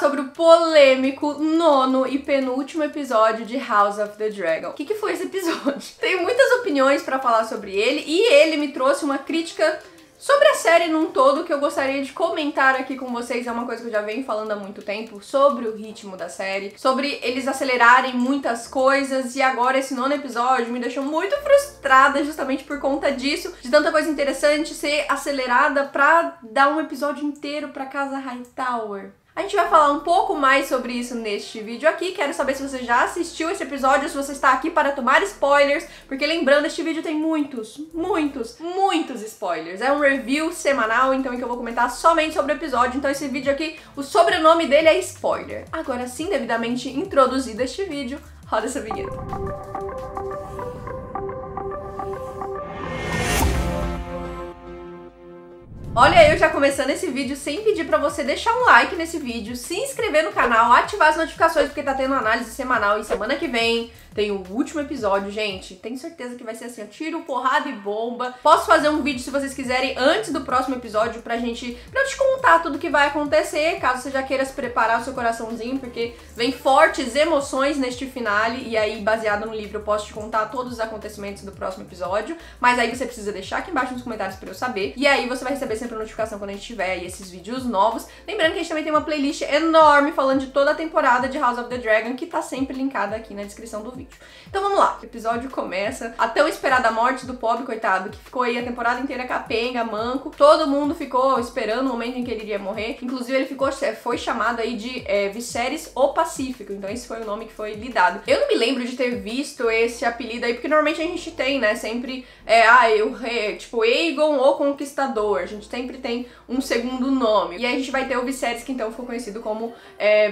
sobre o polêmico nono e penúltimo episódio de House of the Dragon. O que foi esse episódio? Tenho muitas opiniões pra falar sobre ele e ele me trouxe uma crítica sobre a série num todo que eu gostaria de comentar aqui com vocês. É uma coisa que eu já venho falando há muito tempo, sobre o ritmo da série, sobre eles acelerarem muitas coisas, e agora esse nono episódio me deixou muito frustrada justamente por conta disso, de tanta coisa interessante ser acelerada pra dar um episódio inteiro pra Casa Hightower. A gente vai falar um pouco mais sobre isso neste vídeo aqui. Quero saber se você já assistiu esse episódio, se você está aqui para tomar spoilers, porque lembrando, este vídeo tem muitos spoilers. É um review semanal, então, em que eu vou comentar somente sobre o episódio. Então esse vídeo aqui, o sobrenome dele é spoiler. Agora sim, devidamente introduzido este vídeo, roda essa vinheta. Olha eu já começando esse vídeo sem pedir pra você deixar um like nesse vídeo, se inscrever no canal, ativar as notificações porque tá tendo análise semanal e semana que vem tem o último episódio, gente. Tenho certeza que vai ser assim, ó, tiro, porrada e bomba. Posso fazer um vídeo se vocês quiserem antes do próximo episódio pra eu te contar tudo que vai acontecer, caso você já queira se preparar o seu coraçãozinho, porque vem fortes emoções neste finale e aí baseado no livro eu posso te contar todos os acontecimentos do próximo episódio, mas aí você precisa deixar aqui embaixo nos comentários pra eu saber, e aí você vai receber sempre a notificação quando a gente tiver aí esses vídeos novos. Lembrando que a gente também tem uma playlist enorme falando de toda a temporada de House of the Dragon, que tá sempre linkada aqui na descrição do vídeo. Então vamos lá, o episódio começa, a tão esperada morte do pobre coitado, que ficou aí a temporada inteira capenga, manco, todo mundo ficou esperando o momento em que ele iria morrer, inclusive ele foi chamado aí de Viserys o Pacífico, então esse foi o nome que foi lhe dado. Eu não me lembro de ter visto esse apelido aí, porque normalmente a gente tem, né, sempre, tipo Aegon o Conquistador, a gente sempre tem um segundo nome, e aí a gente vai ter o Viserys, que então ficou conhecido como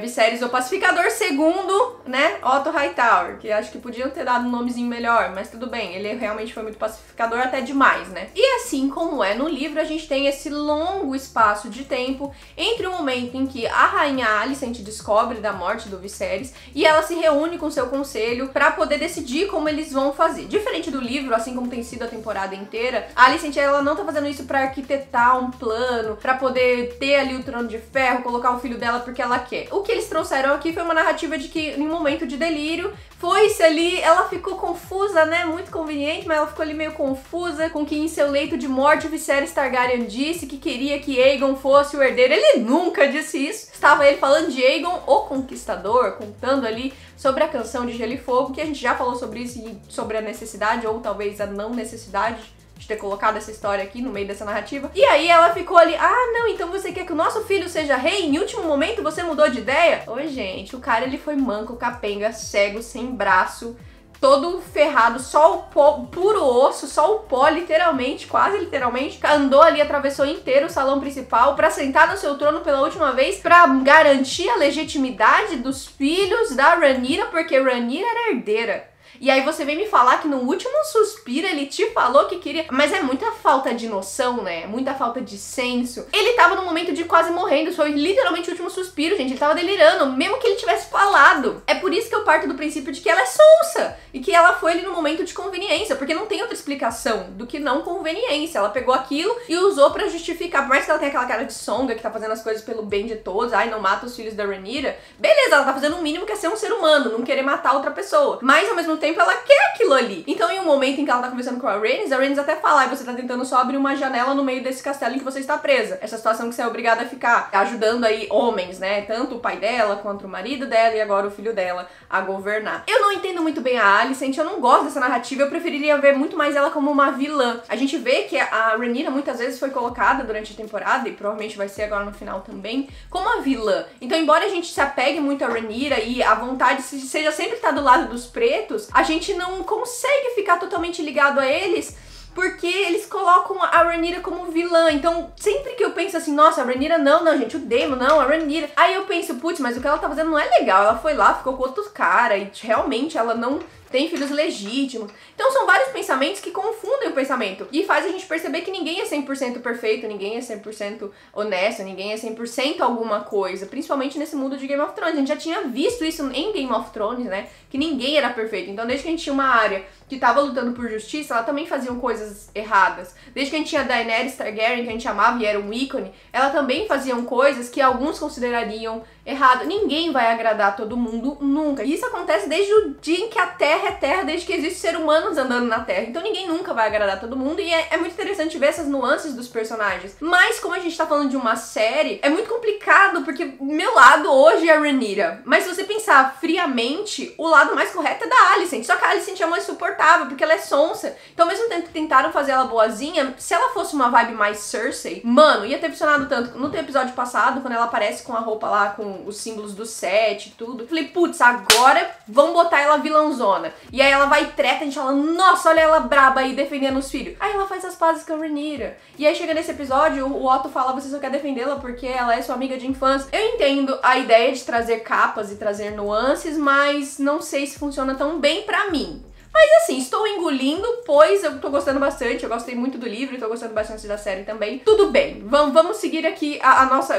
Viserys o Pacificador, segundo, né, Otto Hightower, que acho que podiam ter dado um nomezinho melhor, mas tudo bem, ele realmente foi muito pacificador, até demais, né? E assim como é no livro, a gente tem esse longo espaço de tempo entre o momento em que a rainha Alicent descobre da morte do Viserys e ela se reúne com seu conselho pra poder decidir como eles vão fazer. Diferente do livro, assim como tem sido a temporada inteira, a Alicent, ela não tá fazendo isso pra arquitetar um plano, pra poder ter ali o Trono de Ferro, colocar o filho dela porque ela quer. O que eles trouxeram aqui foi uma narrativa de que em um momento de delírio, foi-se ali, ela ficou confusa, né, muito conveniente, mas ela ficou ali meio confusa com que em seu leito de morte o Viserys Targaryen disse que queria que Aegon fosse o herdeiro. Ele nunca disse isso. Estava ele falando de Aegon o Conquistador, contando ali sobre a canção de Gelo e Fogo, que a gente já falou sobre isso e sobre a necessidade, ou talvez a não necessidade de ter colocado essa história aqui no meio dessa narrativa. E aí ela ficou ali, não, então você quer que o nosso filho seja rei? Em último momento você mudou de ideia? Oi, gente, o cara ele foi manco, capenga, cego, sem braço, todo ferrado, só o pó, puro osso, só o pó, literalmente, quase literalmente, andou ali, atravessou inteiro o salão principal pra sentar no seu trono pela última vez, pra garantir a legitimidade dos filhos da Rhaenyra, porque Rhaenyra era herdeira. E aí você vem me falar que no último suspiro ele te falou que queria... Mas é muita falta de noção, né? Muita falta de senso. Ele tava no momento de quase morrendo, foi literalmente o último suspiro, gente. Ele tava delirando, mesmo que ele tivesse falado. É por isso que eu parto do princípio de que ela é sonsa. E que ela foi ali no momento de conveniência, porque não tem outra explicação do que não conveniência. Ela pegou aquilo e usou pra justificar. Por mais que ela tenha aquela cara de songa, que tá fazendo as coisas pelo bem de todos, não mata os filhos da Rhaenyra. Beleza, ela tá fazendo o mínimo que é ser um ser humano, não querer matar outra pessoa. Mas ao mesmo tempo ela quer aquilo ali. Então em um momento em que ela tá conversando com a Rhaenys até fala, você tá tentando só abrir uma janela no meio desse castelo em que você está presa. Essa situação que você é obrigada a ficar ajudando aí homens, né? Tanto o pai dela, quanto o marido dela e agora o filho dela a governar. Eu não entendo muito bem a Alicent, eu não gosto dessa narrativa, eu preferiria ver muito mais ela como uma vilã. A gente vê que a Rhaenyra muitas vezes foi colocada durante a temporada, e provavelmente vai ser agora no final também, como a vilã. Então embora a gente se apegue muito a Rhaenyra e a vontade seja sempre estar do lado dos pretos, a gente não consegue ficar totalmente ligado a eles, porque eles colocam a Rhaenyra como vilã. Então, sempre que eu penso assim, nossa, a Rhaenyra não, gente, o Daemon, não, a Rhaenyra. Aí eu penso, putz, mas o que ela tá fazendo não é legal. Ela foi lá, ficou com outro cara e realmente ela não tem filhos legítimos. Então são vários pensamentos que confundem o pensamento e faz a gente perceber que ninguém é 100% perfeito, ninguém é 100% honesto, ninguém é 100% alguma coisa, principalmente nesse mundo de Game of Thrones. A gente já tinha visto isso em Game of Thrones, né, que ninguém era perfeito. Então desde que a gente tinha uma área que tava lutando por justiça, ela também faziam coisas erradas. Desde que a gente tinha a Daenerys Targaryen, que a gente amava e era um ícone, ela também faziam coisas que alguns considerariam errado. Ninguém vai agradar todo mundo nunca. E isso acontece desde o dia em que a Terra é Terra, desde que existem seres humanos andando na Terra. Então ninguém nunca vai agradar todo mundo e é muito interessante ver essas nuances dos personagens. Mas como a gente tá falando de uma série, é muito complicado porque meu lado hoje é a Rhaenyra. Mas se você pensar friamente, o lado mais correto é da Alicent. Só que a Alicent é uma insuportável porque ela é sonsa. Então ao mesmo tempo que tentaram fazer ela boazinha, se ela fosse uma vibe mais Cersei, mano, ia ter funcionado tanto. No episódio passado, quando ela aparece com a roupa lá, com os símbolos do set e tudo, eu falei, putz, agora vão botar ela vilãozona. E aí ela vai e treta, a gente fala, nossa, olha ela braba aí defendendo os filhos. Aí ela faz as pazes com a Rhaenyra. E aí chega nesse episódio, o Otto fala, você só quer defendê-la porque ela é sua amiga de infância. Eu entendo a ideia de trazer capas e trazer nuances, mas não sei se funciona tão bem pra mim. Mas assim, estou engolindo, pois eu tô gostando bastante, eu gostei muito do livro e tô gostando bastante da série também. Tudo bem, vamos seguir aqui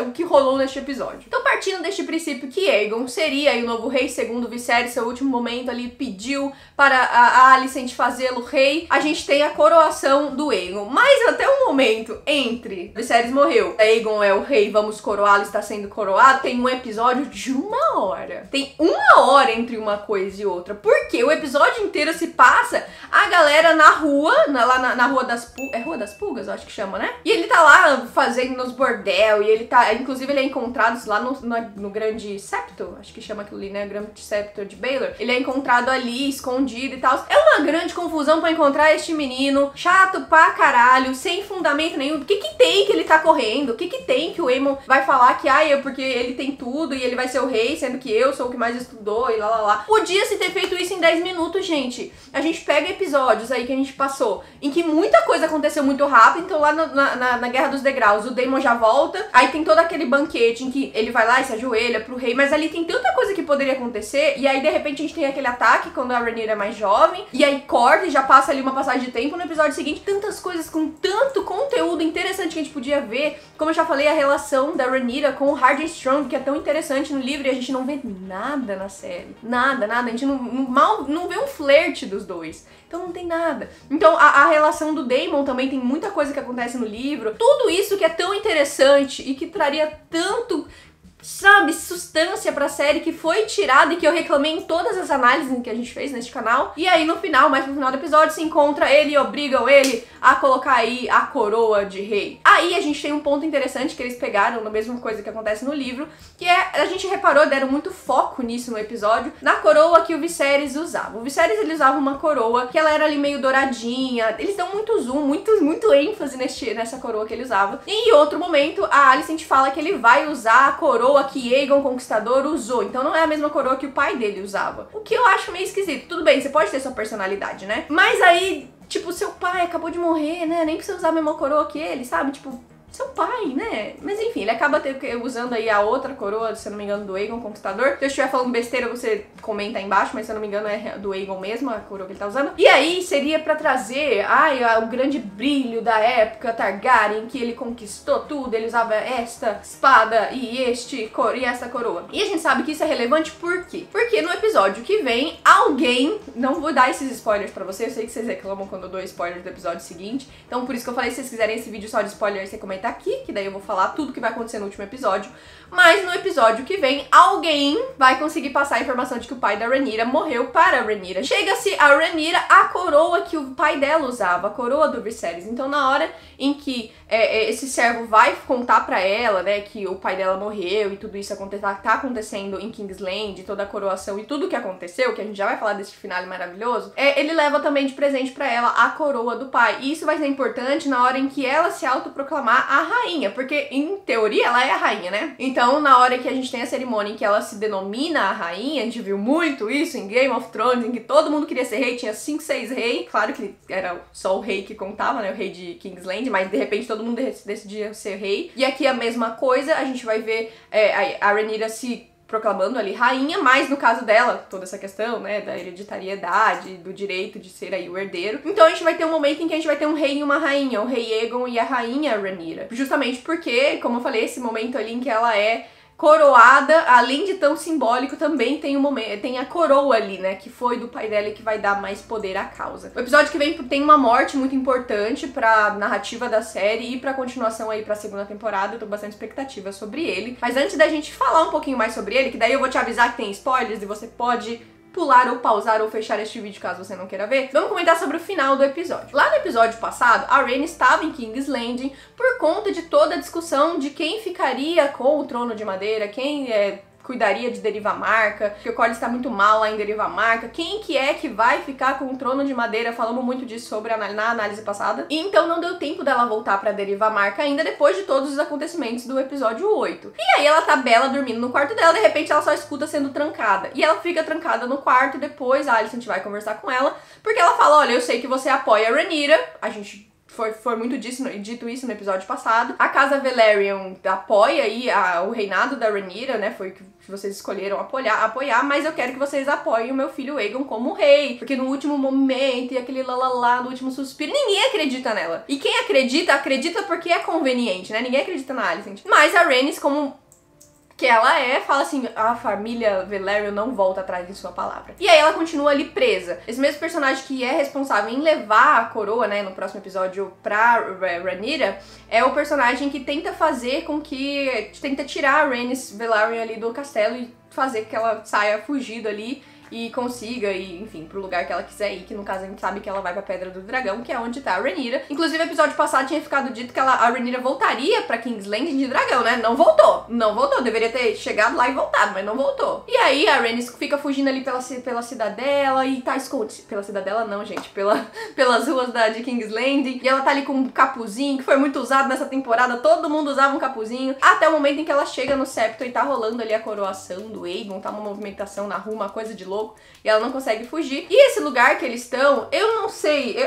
o que rolou neste episódio. Então, partindo deste princípio que Aegon seria aí o novo rei, segundo Viserys, seu último momento ali pediu para a Alicent fazê-lo rei, a gente tem a coroação do Aegon. Mas até o momento entre Viserys morreu, Aegon é o rei, vamos coroá-lo, está sendo coroado, tem um episódio de 1 hora. Tem 1 hora entre uma coisa e outra. Porque o episódio inteiro se passa a galera na rua, lá na Rua das Pulgas, é Rua das Pulgas, eu acho que chama, né? E ele tá lá fazendo nos bordel, e ele tá, inclusive ele é encontrado lá no Grande Septo, acho que chama aquilo ali, né? Grande Septo de Baelor. Ele é encontrado ali, escondido e tal. É uma grande confusão pra encontrar este menino, chato pra caralho, sem fundamento nenhum. O que que tem que ele tá correndo? O que que tem que o Aemon vai falar que, porque ele tem tudo e ele vai ser o rei, sendo que eu sou o que mais estudou e lá. Podia-se ter feito isso em 10 minutos, gente. A gente pega episódios aí que a gente passou, em que muita coisa aconteceu muito rápido, então lá na Guerra dos Degraus, o Daemon já volta, aí tem todo aquele banquete em que ele vai lá e se ajoelha pro rei, mas ali tem tanta coisa que poderia acontecer, e aí de repente a gente tem aquele ataque quando a Rhaenyra é mais jovem, e aí corta e já passa ali uma passagem de tempo no episódio seguinte, tantas coisas com tanto conteúdo interessante que a gente podia ver, como eu já falei, a relação da Rhaenyra com o Hard and Strong, que é tão interessante no livro, e a gente não vê nada na série, nada, a gente não vê um flerte dos dois. Então não tem nada. Então a relação do Daemon também tem muita coisa que acontece no livro. Tudo isso que é tão interessante e que traria tanto, sabe, substância pra série que foi tirada e que eu reclamei em todas as análises que a gente fez neste canal. E aí no final, mais pro final do episódio, se encontra ele e obrigam ele a colocar aí a coroa de rei. Aí a gente tem um ponto interessante que eles pegaram na mesma coisa que acontece no livro, que é, a gente reparou, deram muito foco nisso no episódio, na coroa que o Viserys usava. O Viserys, ele usava uma coroa que ela era ali meio douradinha, eles dão muito zoom, muito ênfase nessa coroa que ele usava. E em outro momento, a Alicent fala que ele vai usar a coroa que Aegon Conquistador usou, então não é a mesma coroa que o pai dele usava. O que eu acho meio esquisito. Tudo bem, você pode ter sua personalidade, né? Mas aí, tipo, seu pai acabou de morrer, né? Nem precisa usar a mesma coroa que ele, sabe? Tipo, seu pai, né? Mas enfim, ele acaba usando aí a outra coroa, se eu não me engano, do Aegon Conquistador. Se eu estiver falando besteira, você comenta aí embaixo, mas se eu não me engano é do Aegon mesmo, a coroa que ele tá usando. E aí seria pra trazer, o grande brilho da época Targaryen, que ele conquistou tudo, ele usava esta espada e essa coroa. E a gente sabe que isso é relevante por quê? Porque no episódio que vem, alguém, não vou dar esses spoilers pra vocês, eu sei que vocês reclamam quando eu dou spoilers do episódio seguinte, então por isso que eu falei, se vocês quiserem esse vídeo só de spoilers, você comenta aqui, que daí eu vou falar tudo que vai acontecer no último episódio. Mas no episódio que vem, alguém vai conseguir passar a informação de que o pai da Rhaenyra morreu para a Rhaenyra. Chega-se a Rhaenyra a coroa que o pai dela usava, a coroa do Viserys. Então na hora em que esse servo vai contar pra ela, né, que o pai dela morreu e tudo isso tá acontecendo em Kingsland, toda a coroação e tudo que aconteceu, que a gente já vai falar desse finale maravilhoso, ele leva também de presente pra ela a coroa do pai. E isso vai ser importante na hora em que ela se autoproclamar a rainha, porque em teoria ela é a rainha, né? Então na hora que a gente tem a cerimônia em que ela se denomina a rainha, a gente viu muito isso em Game of Thrones, em que todo mundo queria ser rei, tinha 5, 6 reis, claro que era só o rei que contava, né, o rei de Kingsland, mas de repente todo mundo decidia ser rei. E aqui a mesma coisa, a gente vai ver a Rhaenyra se proclamando ali rainha, mas no caso dela, toda essa questão, né, da hereditariedade, do direito de ser aí o herdeiro. Então a gente vai ter um momento em que a gente vai ter um rei e uma rainha, o rei Aegon e a rainha Rhaenyra. Justamente porque, como eu falei, esse momento ali em que ela é coroada, além de tão simbólico, também tem tem a coroa ali, né, que foi do pai dela e que vai dar mais poder à causa. O episódio que vem tem uma morte muito importante pra narrativa da série e pra continuação aí pra segunda temporada. Eu tô com bastante expectativa sobre ele. Mas antes da gente falar um pouquinho mais sobre ele, que daí eu vou te avisar que tem spoilers e você pode pular ou pausar ou fechar este vídeo caso você não queira ver, vamos comentar sobre o final do episódio. Lá no episódio passado, a Rhaenys estava em King's Landing por conta de toda a discussão de quem ficaria com o Trono de Madeira, quem cuidaria de Derivamarca, que o Corlys está muito mal lá em Derivamarca, quem que é que vai ficar com o Trono de Madeira, falamos muito disso sobre na análise passada, e então não deu tempo dela voltar pra Derivamarca ainda depois de todos os acontecimentos do episódio 8. E aí ela tá bela dormindo no quarto dela, de repente ela só escuta sendo trancada, e ela fica trancada no quarto, depois a Alicent vai conversar com ela, porque ela fala, olha, eu sei que você apoia a Rhaenyra, a gente foi muito dito isso no episódio passado. A Casa Velaryon apoia aí o reinado da Rhaenyra, né? Foi o que vocês escolheram apoiar, mas eu quero que vocês apoiem o meu filho Aegon como rei. Porque no último momento, e aquele lalala, no último suspiro, ninguém acredita nela. E quem acredita, acredita porque é conveniente, né? Ninguém acredita na Alicent. Mas a Rhaenys, como que ela fala assim, a família Velaryon não volta atrás de sua palavra. E aí ela continua ali presa. Esse mesmo personagem que é responsável em levar a coroa, né, no próximo episódio pra Rhaenyra, é o personagem que tenta fazer com que... tenta tirar a Rhaenys Velaryon ali do castelo e fazer que ela saia fugido ali e consiga ir, enfim, pro lugar que ela quiser ir, que no caso a gente sabe que ela vai pra Pedra do Dragão, que é onde tá a Rhaenyra. Inclusive, no episódio passado tinha ficado dito que a Rhaenyra voltaria pra King's Landing de dragão, né? Não voltou. Não voltou. Deveria ter chegado lá e voltado, mas não voltou. E aí a Rhaenys fica fugindo ali pela cidadela e tá escondida. Pela cidadela não, gente. Pelas ruas de King's Landing. E ela tá ali com um capuzinho, que foi muito usado nessa temporada. Todo mundo usava um capuzinho. Até o momento em que ela chega no septo e tá rolando ali a coroação do Aegon. Tá uma movimentação na rua, uma coisa de louco. E ela não consegue fugir. E esse lugar que eles estão, eu não sei,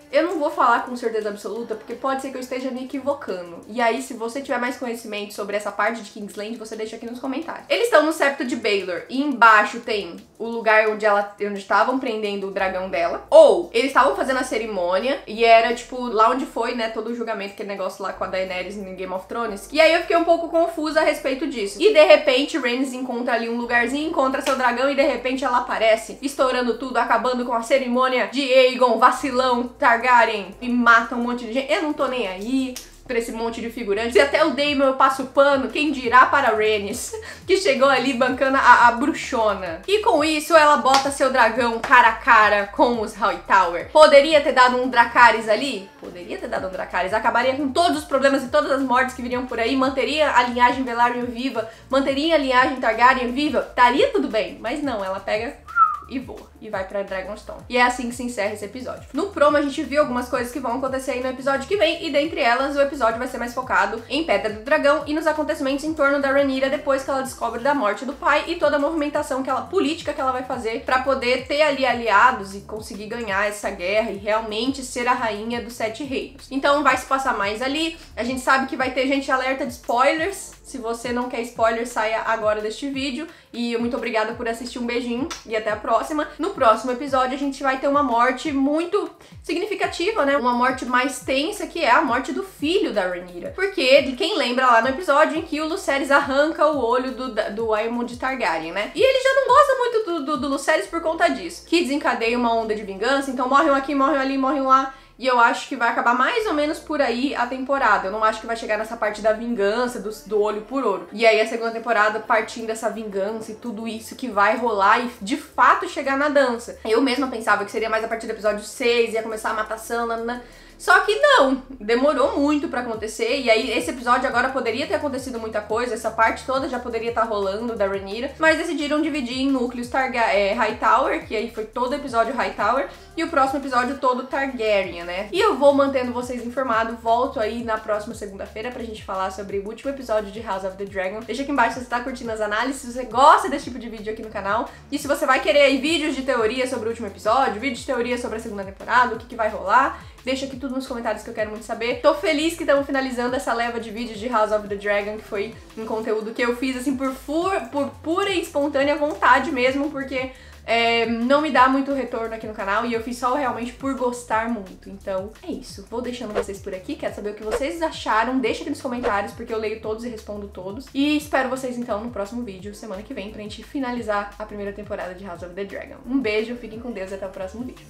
eu não vou falar com certeza absoluta, porque pode ser que eu esteja me equivocando. E aí, se você tiver mais conhecimento sobre essa parte de King's Landing, você deixa aqui nos comentários. Eles estão no septo de Baelor, e embaixo tem o lugar onde estavam prendendo o dragão dela. Ou eles estavam fazendo a cerimônia, e era, tipo, lá onde foi, né, todo o julgamento, aquele negócio lá com a Daenerys no Game of Thrones. E aí eu fiquei um pouco confusa a respeito disso. E de repente, Rhaenys encontra ali um lugarzinho, encontra seu dragão, e de repente ela aparece, estourando tudo, acabando com a cerimônia de Aegon, vacilão, Targaryen, e mata um monte de gente. Eu não tô nem aí pra esse monte de figurantes. E até o Daemon eu passo pano, quem dirá para Rhaenys, que chegou ali bancando a bruxona. E com isso ela bota seu dragão cara a cara com os Hightower. Poderia ter dado um Dracarys ali? Poderia ter dado um Dracarys. Acabaria com todos os problemas e todas as mortes que viriam por aí. Manteria a linhagem Velaryon viva. Manteria a linhagem Targaryen viva. Estaria tudo bem. Mas não, ela pega e voa, e vai pra Dragonstone. E é assim que se encerra esse episódio. No promo a gente viu algumas coisas que vão acontecer aí no episódio que vem, e dentre elas o episódio vai ser mais focado em Pedra do Dragão e nos acontecimentos em torno da Rhaenyra depois que ela descobre da morte do pai e toda a movimentação política que ela vai fazer pra poder ter ali aliados e conseguir ganhar essa guerra e realmente ser a rainha dos 7 reinos. Então vai se passar mais ali. A gente sabe que vai ter gente alerta de spoilers. Se você não quer spoiler, saia agora deste vídeo. E muito obrigada por assistir, um beijinho e até a próxima. No próximo episódio a gente vai ter uma morte muito significativa, né? Uma morte mais tensa, que é a morte do filho da Rhaenyra. Porque, de quem lembra lá no episódio em que o Lucerys arranca o olho do Aemond Targaryen, né? E ele já não gosta muito do Lucerys por conta disso. Que desencadeia uma onda de vingança, então morre um aqui, morre um ali, morre um lá. E eu acho que vai acabar mais ou menos por aí a temporada. Eu não acho que vai chegar nessa parte da vingança, do olho por ouro. E aí a segunda temporada partindo dessa vingança e tudo isso que vai rolar e de fato chegar na dança. Eu mesma pensava que seria mais a partir do episódio 6, ia começar a matação, nanana. Só que não, demorou muito pra acontecer, e aí esse episódio agora poderia ter acontecido muita coisa, essa parte toda já poderia estar rolando da Rhaenyra, mas decidiram dividir em núcleos Hightower, que aí foi todo episódio Hightower, e o próximo episódio todo Targaryen, né? E eu vou mantendo vocês informados, volto aí na próxima segunda-feira pra gente falar sobre o último episódio de House of the Dragon. Deixa aqui embaixo se você tá curtindo as análises, se você gosta desse tipo de vídeo aqui no canal, e se você vai querer aí vídeos de teoria sobre o último episódio, vídeos de teoria sobre a segunda temporada, o que vai rolar. Deixa aqui tudo nos comentários que eu quero muito saber. Tô feliz que estamos finalizando essa leva de vídeos de House of the Dragon, que foi um conteúdo que eu fiz assim por pura e espontânea vontade mesmo, porque não me dá muito retorno aqui no canal e eu fiz só realmente por gostar muito. Então é isso, vou deixando vocês por aqui, quero saber o que vocês acharam, deixa aqui nos comentários porque eu leio todos e respondo todos. E espero vocês então no próximo vídeo, semana que vem, pra gente finalizar a primeira temporada de House of the Dragon. Um beijo, fiquem com Deus e até o próximo vídeo.